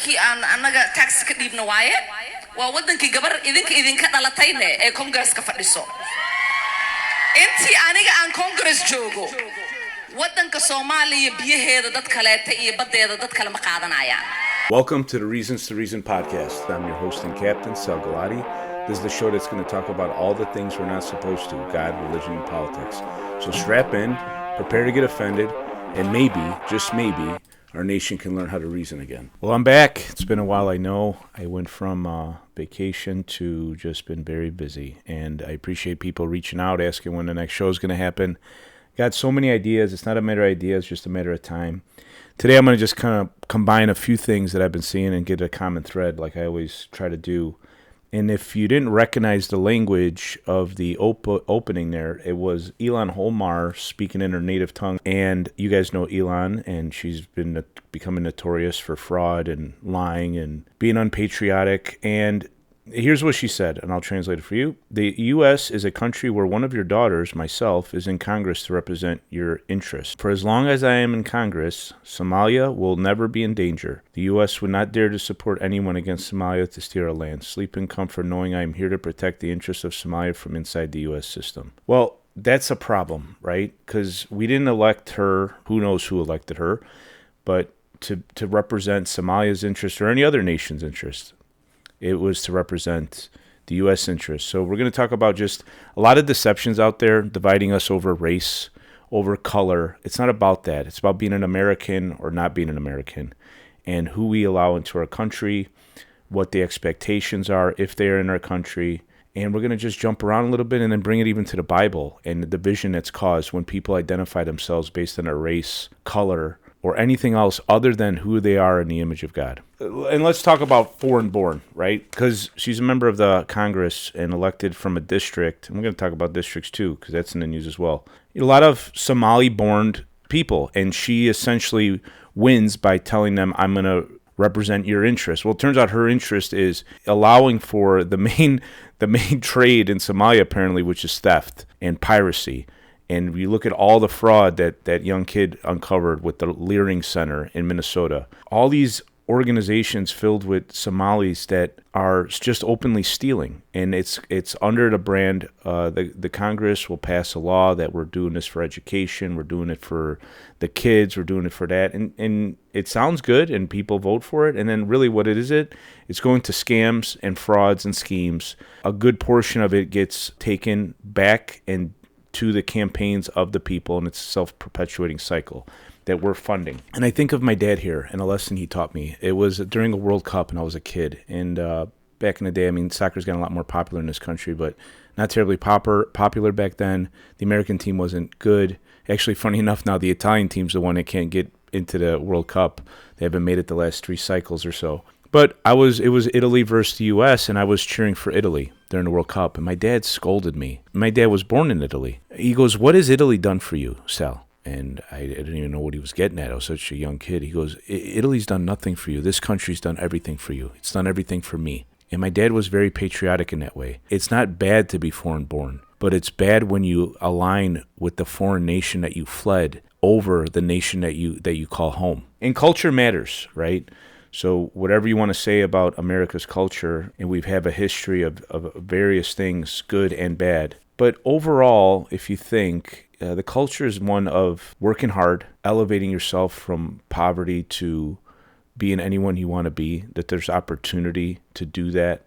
wadankii aan anaga tax ka dhiibna waaye waa wadankii gabar idinka dhalatayne ee Congress ka fadhiso intii aniga aan Congress joogo wadanka Soomaaliya biyaheeda dad kaleeta iyo badeeda dad kale ma qaadanayaan. Welcome to the Reasons to Reason podcast. I'm your host and captain, Sal Galati. This is the show that's going to talk about all the things we're not supposed to, God, religion, and politics. So strap in, prepare to get offended, and maybe, just maybe, our nation can learn how to reason again. Well, I'm back. It's been a while, I know. I went from vacation to just been very busy, and I appreciate people reaching out, asking when the next show is going to happen. Got so many ideas. It's not a matter of ideas, just a matter of time. Today I'm going to just kind of combine a few things that I've been seeing and get a common thread like I always try to do. And if you didn't recognize the language of the opening there, it was Ilan Omar speaking in her native tongue. And you guys know Ilan, and she's been becoming notorious for fraud and lying and being unpatriotic. And here's what she said, and I'll translate it for you. The U.S. is a country where one of your daughters, myself, is in Congress to represent your interests. For as long as I am in Congress, Somalia will never be in danger. The U.S. would not dare to support anyone against Somalia to steal our land. Sleep in comfort knowing I am here to protect the interests of Somalia from inside the U.S. system. Well, that's a problem, right? Because we didn't elect her, who knows who elected her, but to represent Somalia's interest or any other nation's interest. It was to represent the U.S. interests. So we're going to talk about just a lot of deceptions out there, dividing us over race, over color. It's not about that. It's about being an American or not being an American, and who we allow into our country, what the expectations are if they're in our country. And we're going to just jump around a little bit and then bring it even to the Bible and the division that's caused when people identify themselves based on their race, color, or anything else other than who they are in the image of God. And let's talk about foreign born, right? Because she's a member of the Congress and elected from a district. And we're going to talk about districts too, because that's in the news as well. A lot of Somali-born people, and she essentially wins by telling them, I'm going to represent your interests. Well, it turns out her interest is allowing for the main trade in Somalia, apparently, which is theft and piracy. And you look at all the fraud that young kid uncovered with the Leering Center in Minnesota. All these organizations filled with Somalis that are just openly stealing. And it's under the brand, the Congress will pass a law that we're doing this for education, we're doing it for the kids, we're doing it for that. And it sounds good, and people vote for it. And then really what it's going to scams and frauds and schemes. A good portion of it gets taken back and to the campaigns of the people, and it's a self-perpetuating cycle that we're funding. And I think of my dad here and a lesson he taught me. It was during a World Cup, and I was a kid. And back in the day, I mean, soccer's gotten a lot more popular in this country, but not terribly popular back then. The American team wasn't good. Actually, funny enough, now the Italian team's the one that can't get into the World Cup. They haven't made it the last 3 cycles or so. But it was Italy versus the U.S., and I was cheering for Italy during the World Cup, and my dad scolded me. My dad was born in Italy. He goes, "What has Italy done for you, Sal?" And I didn't even know what he was getting at. I was such a young kid. He goes, "Italy's done nothing for you. This country's done everything for you. It's done everything for me." And my dad was very patriotic in that way. It's not bad to be foreign born, but it's bad when you align with the foreign nation that you fled over the nation that you call home. And culture matters, right? So whatever you want to say about America's culture, and we have a history of various things, good and bad. But overall, if you think, the culture is one of working hard, elevating yourself from poverty to being anyone you want to be, that there's opportunity to do that.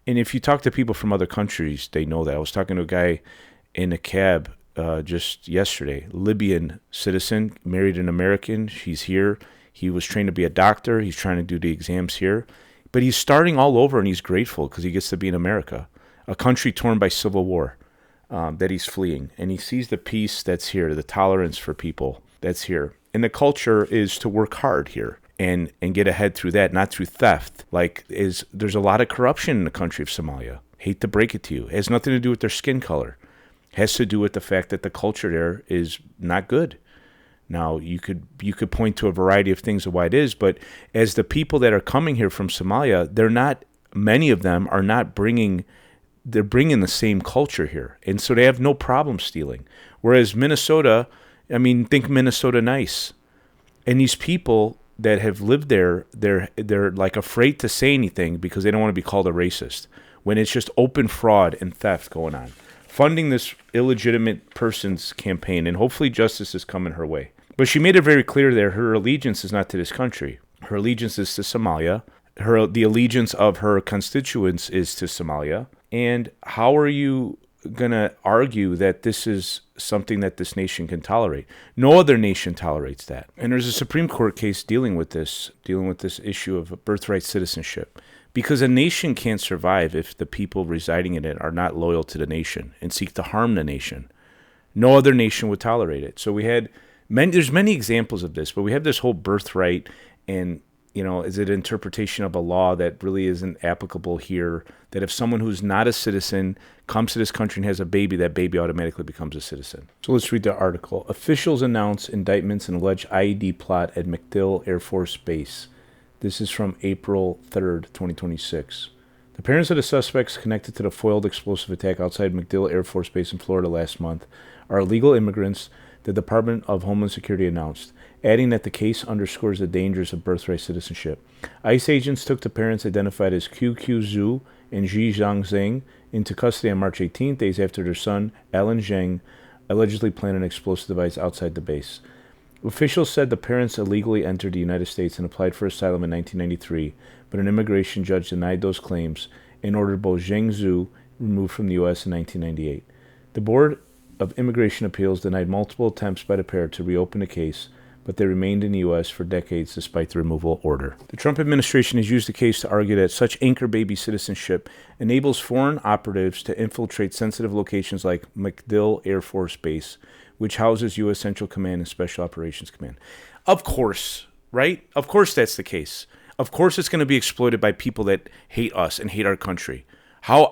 And if you talk to people from other countries, they know that. I was talking to a guy in a cab just yesterday, Libyan citizen, married an American. He's here. He was trained to be a doctor. He's trying to do the exams here. But he's starting all over, and he's grateful because he gets to be in America, a country torn by civil war that he's fleeing. And he sees the peace that's here, the tolerance for people that's here. And the culture is to work hard here and get ahead through that, not through theft. There's a lot of corruption in the country of Somalia. Hate to break it to you. It has nothing to do with their skin color. It has to do with the fact that the culture there is not good. Now, you could point to a variety of things of why it is, but as the people that are coming here from Somalia, many of them are not bringing the same culture here. And so they have no problem stealing. Whereas Minnesota, I mean, think Minnesota nice. And these people that have lived there, they're like afraid to say anything because they don't want to be called a racist when it's just open fraud and theft going on. Funding this illegitimate person's campaign, and hopefully justice is coming her way. But she made it very clear there her allegiance is not to this country. Her allegiance is to Somalia. The allegiance of her constituents is to Somalia. And how are you going to argue that this is something that this nation can tolerate? No other nation tolerates that. And there's a Supreme Court case dealing with this issue of birthright citizenship. Because a nation can't survive if the people residing in it are not loyal to the nation and seek to harm the nation. No other nation would tolerate it. So there's many examples of this, but we have this whole birthright and, is it an interpretation of a law that really isn't applicable here, that if someone who's not a citizen comes to this country and has a baby, that baby automatically becomes a citizen. So let's read the article. Officials announce indictments in alleged IED plot at MacDill Air Force Base. This is from April 3rd, 2026. The parents of the suspects connected to the foiled explosive attack outside MacDill Air Force Base in Florida last month are illegal immigrants, the Department of Homeland Security announced, adding that the case underscores the dangers of birthright citizenship. ICE agents took the parents identified as QQ Zhu and Ji Zhangzeng into custody on March 18th, days after their son, Alan Zheng, allegedly planted an explosive device outside the base. Officials said the parents illegally entered the United States and applied for asylum in 1993, but an immigration judge denied those claims and ordered both Zheng Zhu removed from the U.S. in 1998. The Board of Immigration Appeals denied multiple attempts by the pair to reopen the case, but they remained in the U.S. for decades despite the removal order. The Trump administration has used the case to argue that such anchor baby citizenship enables foreign operatives to infiltrate sensitive locations like MacDill Air Force Base, which houses U.S. Central Command and Special Operations Command. Of course, right? Of course that's the case. Of course it's going to be exploited by people that hate us and hate our country. How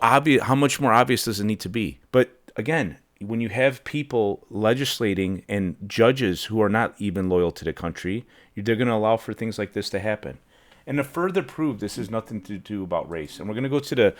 much more obvious does it need to be? But again, when you have people legislating and judges who are not even loyal to the country, they're going to allow for things like this to happen. And to further prove this has nothing to do about race, and we're going to go to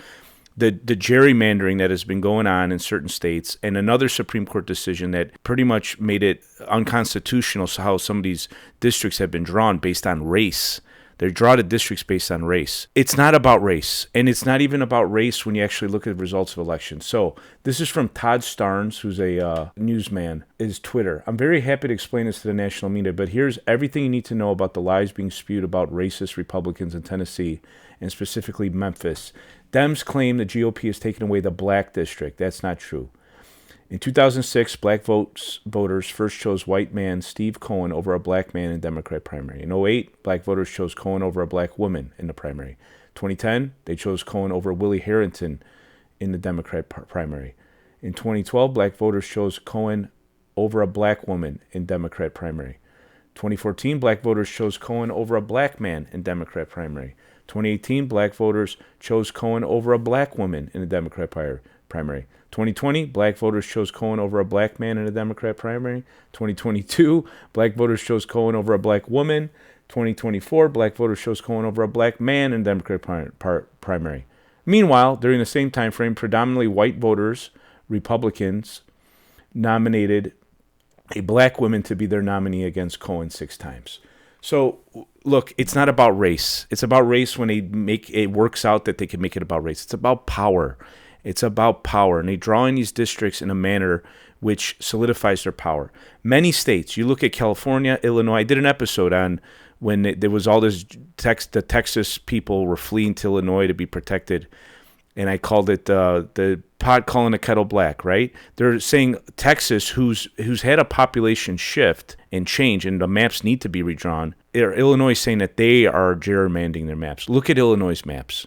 the gerrymandering that has been going on in certain states, and another Supreme Court decision that pretty much made it unconstitutional, so how some of these districts have been drawn based on race. They draw the districts based on race. It's not about race, and it's not even about race when you actually look at the results of elections. So this is from Todd Starnes, who's a newsman, his Twitter. I'm very happy to explain this to the national media, but here's everything you need to know about the lies being spewed about racist Republicans in Tennessee, and specifically Memphis. Dems claim the GOP has taken away the black district. That's not true. In 2006, black voters first chose white man Steve Cohen over a black man in Democrat primary. In 2008, black voters chose Cohen over a black woman in the primary. 2010, they chose Cohen over Willie Harrington in the Democrat primary. In 2012, black voters chose Cohen over a black woman in Democrat primary. 2014, black voters chose Cohen over a black man in Democrat primary. 2018, black voters chose Cohen over a black woman in the Democrat primary. 2020, black voters chose Cohen over a black man in a Democrat primary. 2022, black voters chose Cohen over a black woman. 2024, black voters chose Cohen over a black man in a Democrat primary. Meanwhile, during the same time frame, predominantly white voters, Republicans, nominated a black woman to be their nominee against Cohen 6 times. So, look, it's not about race. It's about race when it works out that they can make it about race. It's about power. It's about power, and they draw in these districts in a manner which solidifies their power. Many states, you look at California, Illinois. I did an episode on when there was all this the Texas people were fleeing to Illinois to be protected, and I called it the pot calling the kettle black, right? They're saying Texas, who's had a population shift and change, and the maps need to be redrawn. Illinois saying that they are gerrymandering their maps. Look at Illinois' maps.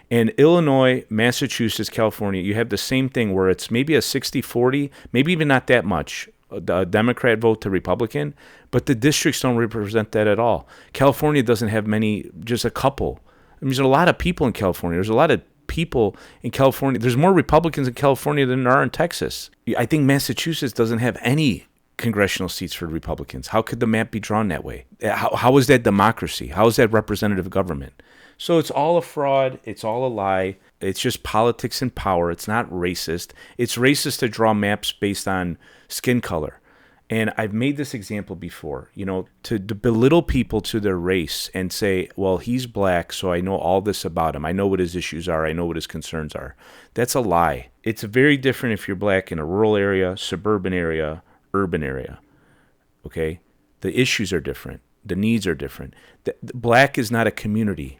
In Illinois, Massachusetts, California, you have the same thing where it's maybe a 60-40, maybe even not that much, a Democrat vote to Republican, but the districts don't represent that at all. California doesn't have many, just a couple. I mean, there's a lot of people in California. There's a lot of people in California. There's more Republicans in California than there are in Texas. I think Massachusetts doesn't have any congressional seats for Republicans. How could the map be drawn that way? How is that democracy? How is that representative government? So it's all a fraud. It's all a lie. It's just politics and power. It's not racist. It's racist to draw maps based on skin color. And I've made this example before, to belittle people to their race and say, well, he's black, so I know all this about him. I know what his issues are. I know what his concerns are. That's a lie. It's very different if you're black in a rural area, suburban area, urban area. Okay? The issues are different. The needs are different. Black is not a community.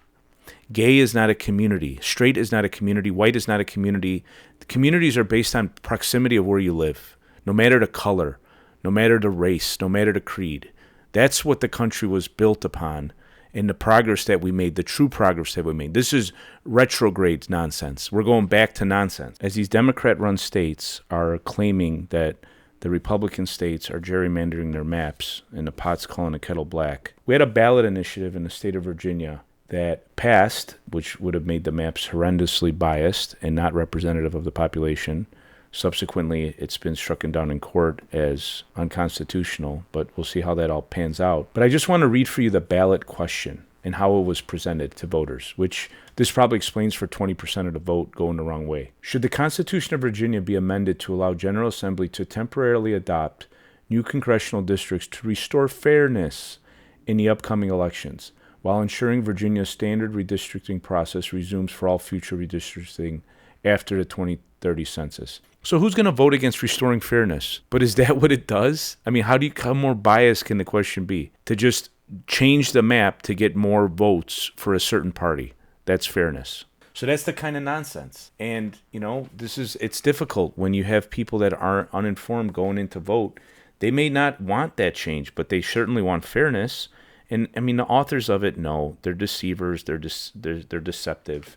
Gay is not a community. Straight is not a community. White is not a community. The communities are based on proximity of where you live, no matter the color, no matter the race, no matter the creed. That's what the country was built upon, and the progress that we made, the true progress that we made. This is retrograde nonsense. We're going back to nonsense. As these Democrat-run states are claiming that the Republican states are gerrymandering their maps and the pot's calling the kettle black. We had a ballot initiative in the state of Virginia that passed, which would have made the maps horrendously biased and not representative of the population. Subsequently, it's been struck down in court as unconstitutional, but we'll see how that all pans out. But I just want to read for you the ballot question and how it was presented to voters, which this probably explains for 20% of the vote going the wrong way. Should the Constitution of Virginia be amended to allow General Assembly to temporarily adopt new congressional districts to restore fairness in the upcoming elections, while ensuring Virginia's standard redistricting process resumes for all future redistricting after the 2030 census? So who's going to vote against restoring fairness? But is that what it does? I mean, how more biased can the question be? To just change the map to get more votes for a certain party. That's fairness. So that's the kind of nonsense. And, it's difficult when you have people that are uninformed going in to vote. They may not want that change, but they certainly want fairness. And, the authors of it know they're deceivers, they're deceptive.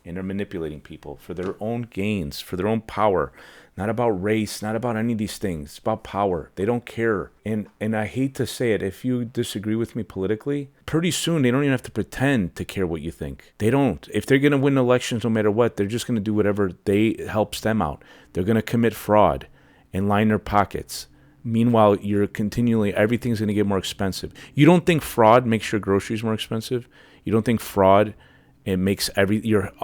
And they're manipulating people for their own gains, for their own power. Not about race, not about any of these things. It's about power. They don't care. And I hate to say it, if you disagree with me politically, pretty soon they don't even have to pretend to care what you think. They don't. If they're going to win elections no matter what, they're just going to do whatever helps them out. They're going to commit fraud and line their pockets. Meanwhile, everything's going to get more expensive. You don't think fraud makes your groceries more expensive? You don't think fraud it makes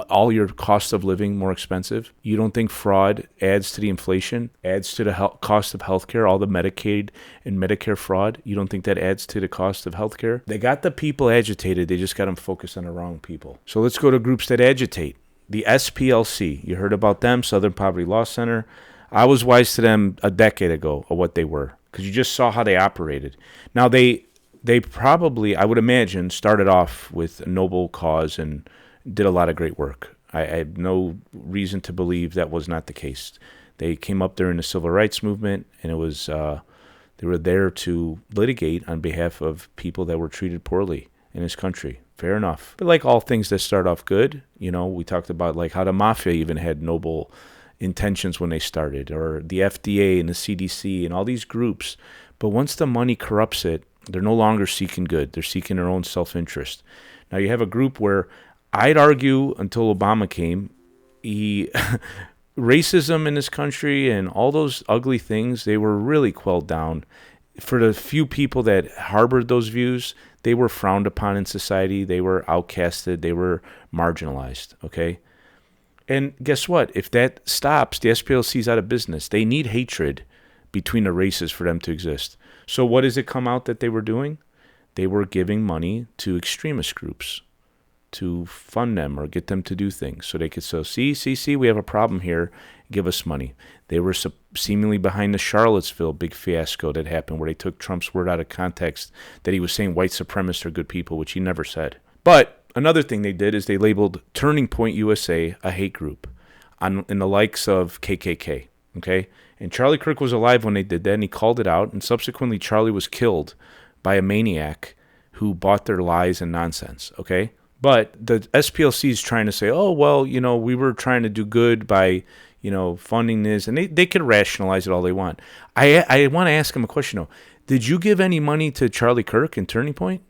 all your cost of living more expensive? You don't think fraud adds to the inflation, adds to the cost of healthcare, all the Medicaid and Medicare fraud? You don't think that adds to the cost of healthcare? They got the people agitated. They just got them focused on the wrong people. So let's go to groups that agitate. The SPLC. You heard about them, Southern Poverty Law Center. I was wise to them a decade ago of what they were, because you just saw how they operated. Now, they probably, I would imagine, started off with a noble cause and did a lot of great work. I have no reason to believe that was not the case. They came up during the Civil Rights Movement, and it was they were there to litigate on behalf of people that were treated poorly in this country. Fair enough. But like all things that start off good, we talked about like how the mafia even had noble intentions when they started, or the FDA and the CDC and all these groups. But once the money corrupts it, they're no longer seeking good. They're seeking their own self-interest. Now, you have a group where I'd argue until Obama came, racism in this country and all those ugly things, they were really quelled down. For the few people that harbored those views, they were frowned upon in society. They were outcasted. They were marginalized, okay? And guess what? If that stops, the SPLC is out of business. They need hatred between the races for them to exist. So what does it come out that they were doing? They were giving money to extremist groups to fund them or get them to do things so they could say, see, we have a problem here, give us money. They were seemingly behind the Charlottesville big fiasco that happened where they took Trump's word out of context that he was saying white supremacists are good people, which he never said. But another thing they did is they labeled Turning Point USA a hate group in the likes of KKK, okay? And Charlie Kirk was alive when they did that, and he called it out, and subsequently Charlie was killed by a maniac who bought their lies and nonsense, okay? But the SPLC is trying to say, oh, well, we were trying to do good by, funding this, and they could rationalize it all they want. I want to ask them a question, though. Did you give any money to Charlie Kirk and Turning Point?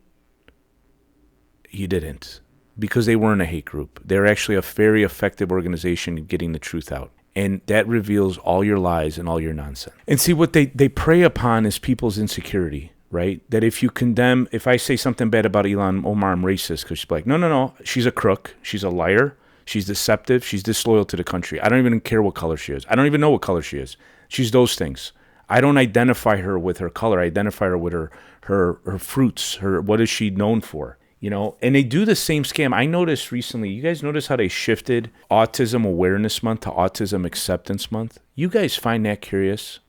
You didn't, because they weren't a hate group. They're actually a very effective organization in getting the truth out. And that reveals all your lies and all your nonsense. And see, what they prey upon is people's insecurity, right? That if I say something bad about Ilan Omar, I'm racist, because she's like, no, she's a crook, she's a liar, she's deceptive, she's disloyal to the country. I don't even care what color she is. I don't even know what color she is. She's those things. I don't identify her with her color. I identify her with her fruits, what is she known for? And they do the same scam. I noticed recently, you guys notice how they shifted Autism Awareness Month to Autism Acceptance Month? You guys find that curious?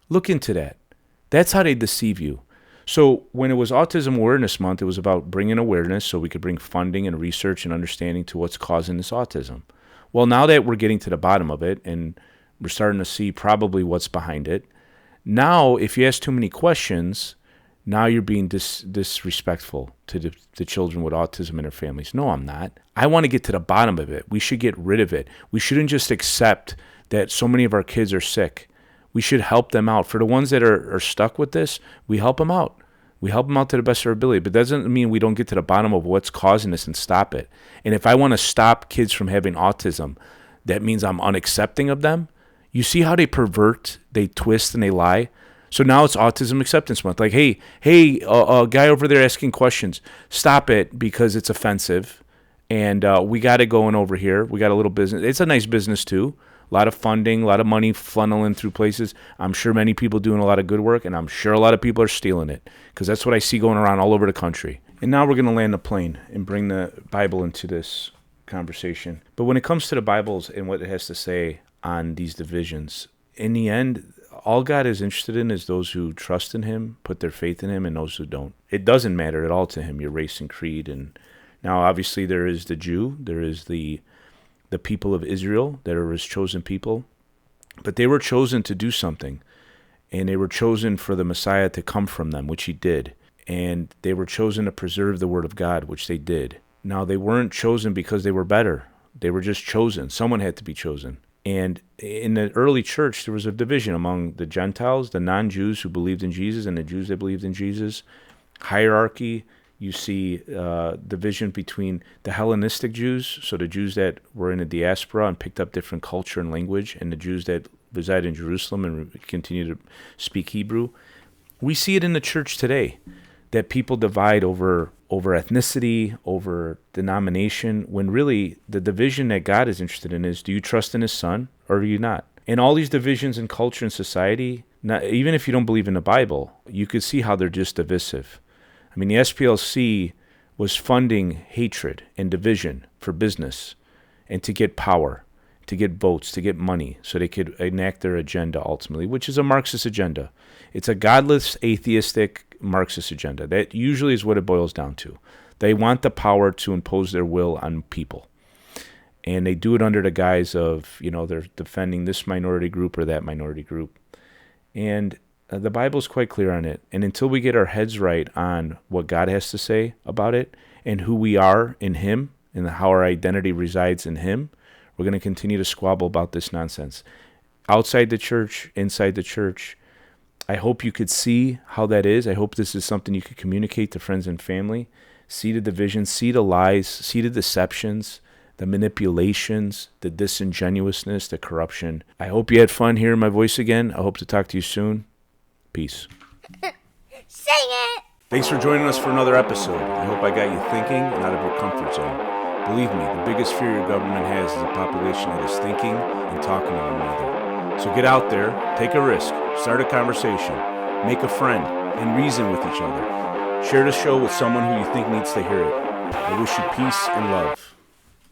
Look into that. That's how they deceive you. So when it was Autism Awareness Month, it was about bringing awareness so we could bring funding and research and understanding to what's causing this autism. Well, now that we're getting to the bottom of it and we're starting to see probably what's behind it, now if you ask too many questions, now you're being disrespectful to the children with autism and their families. No, I'm not. I want to get to the bottom of it. We should get rid of it. We shouldn't just accept that so many of our kids are sick. We should help them out. For the ones that are stuck with this, we help them out. We help them out to the best of our ability. But that doesn't mean we don't get to the bottom of what's causing this and stop it. And if I want to stop kids from having autism, that means I'm unaccepting of them. You see how they pervert, they twist, and they lie? So now it's Autism Acceptance Month. Like, hey, a guy over there asking questions, stop it because it's offensive. And we got it going over here. We got a little business. It's a nice business, too. A lot of funding, a lot of money funneling through places. I'm sure many people doing a lot of good work, and I'm sure a lot of people are stealing it because that's what I see going around all over the country. And now we're going to land the plane and bring the Bible into this conversation. But when it comes to the Bibles and what it has to say on these divisions, in the end, all God is interested in is those who trust in him, put their faith in him, and those who don't. It doesn't matter at all to him, your race and creed. And now, obviously, there is the Jew, there is the people of Israel that are his chosen people, but they were chosen to do something, and they were chosen for the Messiah to come from them, which he did, and they were chosen to preserve the word of God, which they did. Now, they weren't chosen because they were better. They were just chosen. Someone had to be chosen. And in the early church, there was a division among the Gentiles, the non-Jews who believed in Jesus, and the Jews that believed in Jesus. Hierarchy. You see division between the Hellenistic Jews, so the Jews that were in the diaspora and picked up different culture and language, and the Jews that reside in Jerusalem and continue to speak Hebrew. We see it in the church today, that people divide over ethnicity, over denomination, when really the division that God is interested in is, do you trust in his son or do you not? And all these divisions in culture and society, even if you don't believe in the Bible, you could see how they're just divisive. I mean, the SPLC was funding hatred and division for business and to get power, to get votes, to get money, so they could enact their agenda ultimately, which is a Marxist agenda. It's a godless, atheistic Marxist agenda. That usually is what it boils down to. They want the power to impose their will on people. And they do it under the guise of, they're defending this minority group or that minority group. And the Bible's quite clear on it. And until we get our heads right on what God has to say about it and who we are in him and how our identity resides in him, we're going to continue to squabble about this nonsense. Outside the church, inside the church, I hope you could see how that is. I hope this is something you could communicate to friends and family, see the divisions, see the lies, see the deceptions, the manipulations, the disingenuousness, the corruption. I hope you had fun hearing my voice again. I hope to talk to you soon. Peace. Sing it! Thanks for joining us for another episode. I hope I got you thinking and out of your comfort zone. Believe me, the biggest fear your government has is a population that is thinking and talking to one another. So get out there, take a risk, start a conversation, make a friend, and reason with each other. Share the show with someone who you think needs to hear it. I wish you peace and love.